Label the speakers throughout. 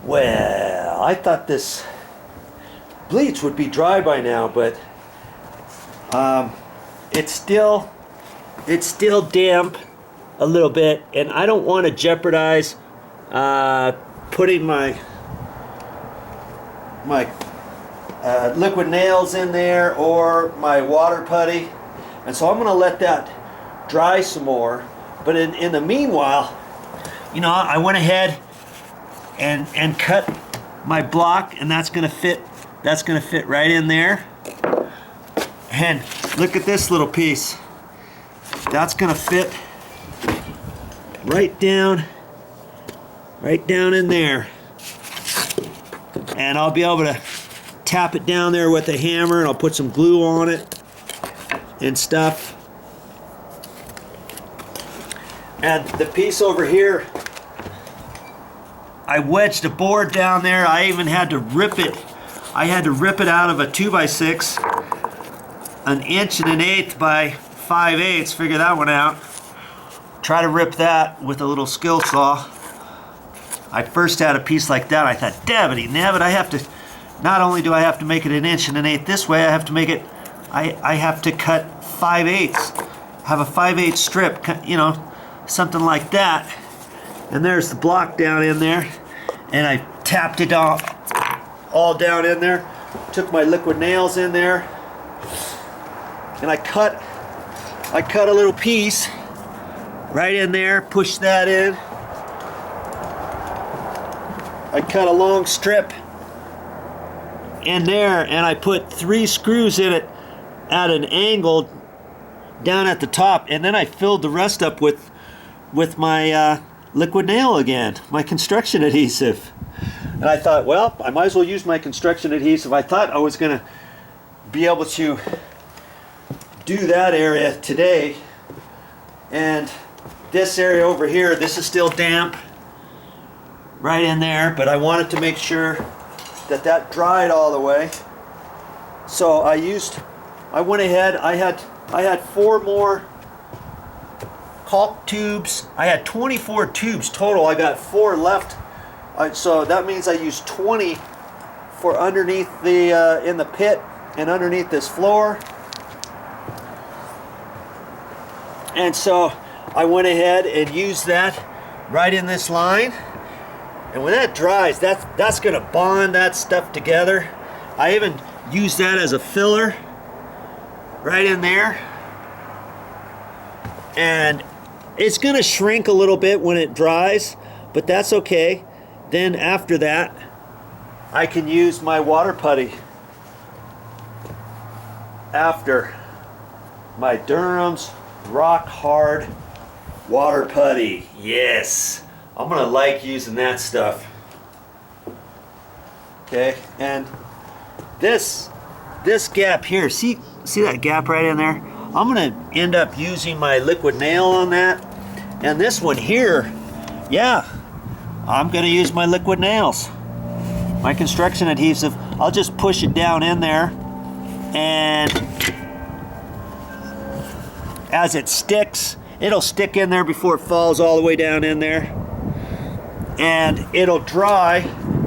Speaker 1: Well, I thought this bleach would be dry by now, but it's still damp a little bit, and I don't want to jeopardize putting my liquid nails in there or my water putty, and so I'm going to let that dry some more. But in the meanwhile, you know, I went ahead and cut my block, and that's going to fit right in there. And look at this little piece. That's going to fit right down in there. And I'll be able to tap it down there with a hammer, and I'll put some glue on it and stuff. And the piece over here, I wedged a board down there. I even had to rip it. I had to rip it out of a 2x6, 1 1/8 by 5/8. Figure that one out. Try to rip that with a little skill saw. I first had a piece like that. I thought, dabbity nabbit, I have to, not only do I have to make it 1 1/8 this way, I have to make it, I have to cut 5/8, have a 5/8 strip, you know, something like that. And there's the block down in there, and I tapped it all down in there. Took my liquid nails in there, and I cut a little piece right in there, pushed that in. I cut a long strip in there, and I put 3 screws in it at an angle down at the top, and then I filled the rest up with my liquid nail again, my construction adhesive. And I thought, well, I might as well use my construction adhesive. I thought I was going to be able to do that area today, and this area over here, this is still damp right in there, but I wanted to make sure that dried all the way. So I went ahead, I had 4 more caulk tubes. I had 24 tubes total. I got 4 left. So that means I used 20 for underneath the in the pit and underneath this floor. And so I went ahead and used that right in this line. And when that dries, that's going to bond that stuff together. I even use that as a filler right in there. And it's going to shrink a little bit when it dries, but that's okay. Then after that, I can use my water putty after my Durham's rock hard water putty. Yes, I'm gonna like using that stuff. Okay, and this gap here, see that gap right in there? I'm gonna end up using my liquid nail on that. And this one here, yeah, I'm gonna use my liquid nails, my construction adhesive. I'll just push it down in there, and as it sticks, it'll stick in there before it falls all the way down in there, and it'll dry.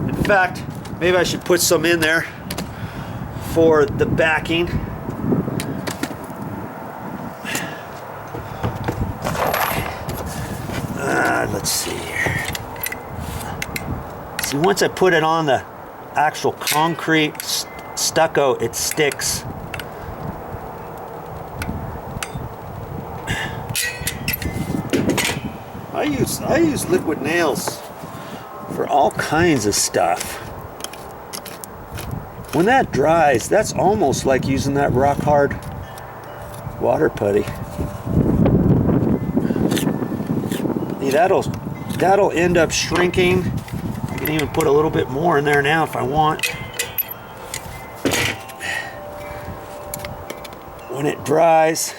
Speaker 1: In fact, maybe I should put some in there for the backing. Let's see here. See, once I put it on the actual concrete stucco, it sticks. I use liquid nails for all kinds of stuff. When that dries, that's almost like using that rock hard water putty. See, that'll end up shrinking. I can even put a little bit more in there now if I want. When it dries,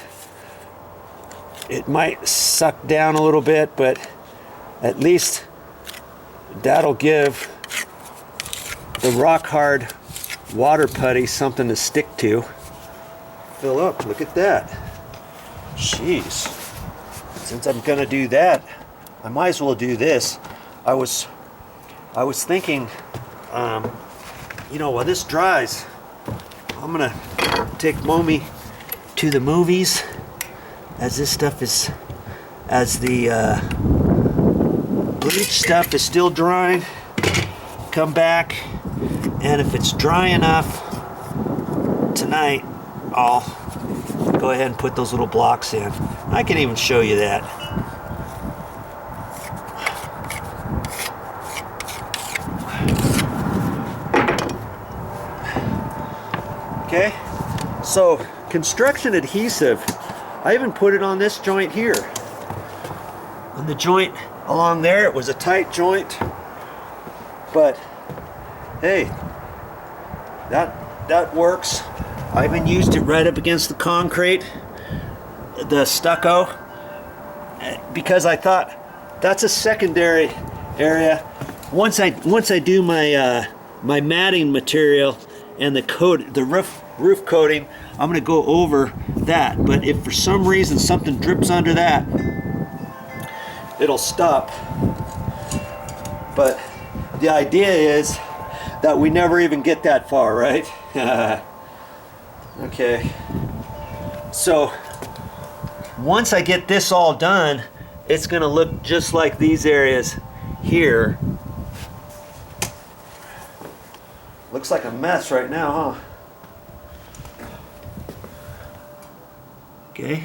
Speaker 1: it might suck down a little bit, but at least that'll give the rock hard water putty something to stick to. Fill up, look at that. Jeez. Since I'm gonna do that, I might as well do this. I was I was thinking, you know, while this dries, I'm gonna take Mommy to the movies as this stuff is, as the bleach stuff is still drying. Come back, and if it's dry enough tonight, I'll go ahead and put those little blocks in. I can even show you that. Okay, so construction adhesive, I even put it on this joint here. On the joint along there, it was a tight joint, but hey, that works. I even used it right up against the concrete, the stucco, because I thought that's a secondary area. Once I do my my matting material and the roof coating, I'm going to go over that. But if for some reason something drips under that, it'll stop. But the idea is that we never even get that far, right? Okay. So once I get this all done, it's going to look just like these areas here. Looks like a mess right now, huh? Okay.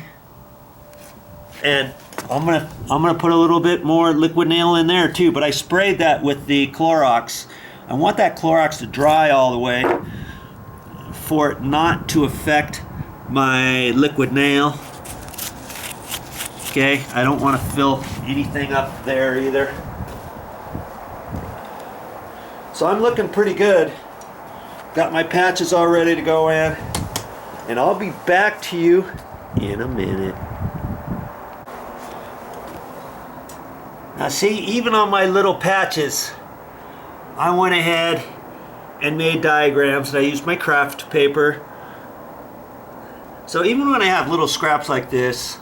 Speaker 1: And I'm gonna put a little bit more liquid nail in there too, but I sprayed that with the Clorox. I want that Clorox to dry all the way for it not to affect my liquid nail. Okay, I don't want to fill anything up there either. So I'm looking pretty good. Got my patches all ready to go in, and I'll be back to you in a minute. Now see, even on my little patches, I went ahead and made diagrams, and I used my craft paper. So even when I have little scraps like this,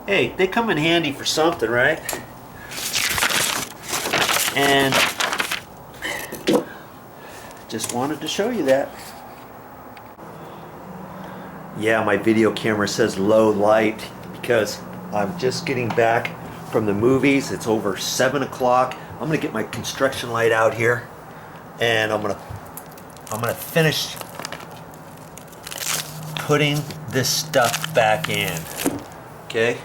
Speaker 1: hey, they come in handy for something, right? And just wanted to show you that. Yeah, my video camera says low light because I'm just getting back from the movies. It's over 7 o'clock. I'm gonna get my construction light out here, and I'm gonna finish putting this stuff back in. Okay,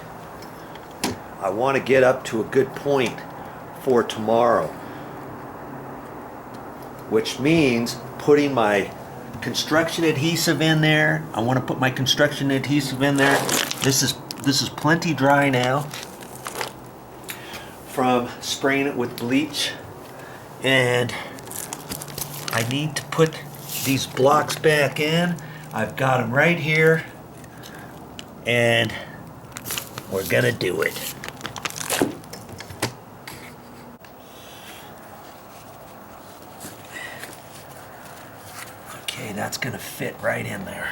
Speaker 1: I want to get up to a good point for tomorrow, which means putting my construction adhesive in there. I want to put my construction adhesive in there. This is plenty dry now from spraying it with bleach, and I need to put these blocks back in. I've got them right here, and we're gonna do it. Okay, that's gonna fit right in there.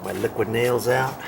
Speaker 1: My liquid nails out.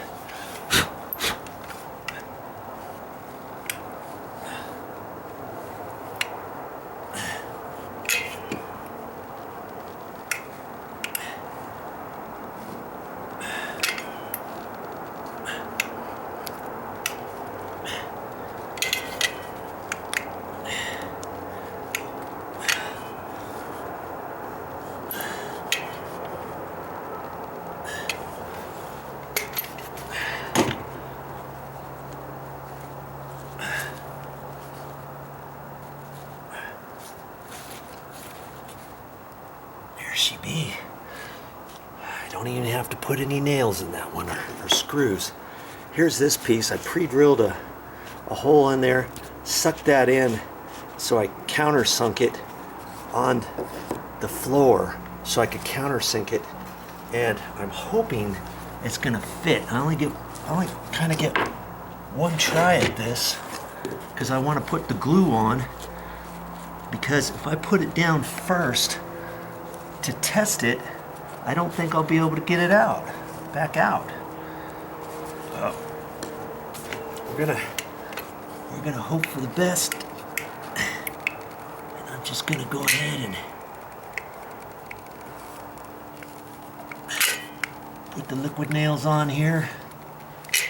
Speaker 1: She be. I don't even have to put any nails in that one or screws. Here's this piece. I pre-drilled a hole in there, sucked that in, so I countersunk it on the floor so I could countersink it, and I'm hoping it's gonna fit. I only kind of get one try at this because I want to put the glue on, because if I put it down first to test it, I don't think I'll be able to get it out, back out. gonna hope for the best. And I'm just gonna go ahead and put the liquid nails on here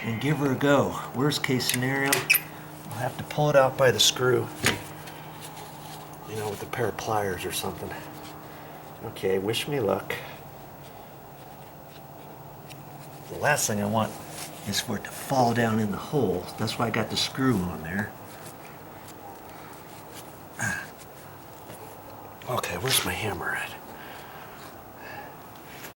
Speaker 1: and give her a go. Worst case scenario, I'll have to pull it out by the screw, you know, with a pair of pliers or something. Okay, wish me luck. The last thing I want is for it to fall down in the hole. That's why I got the screw on there. Okay, where's my hammer at?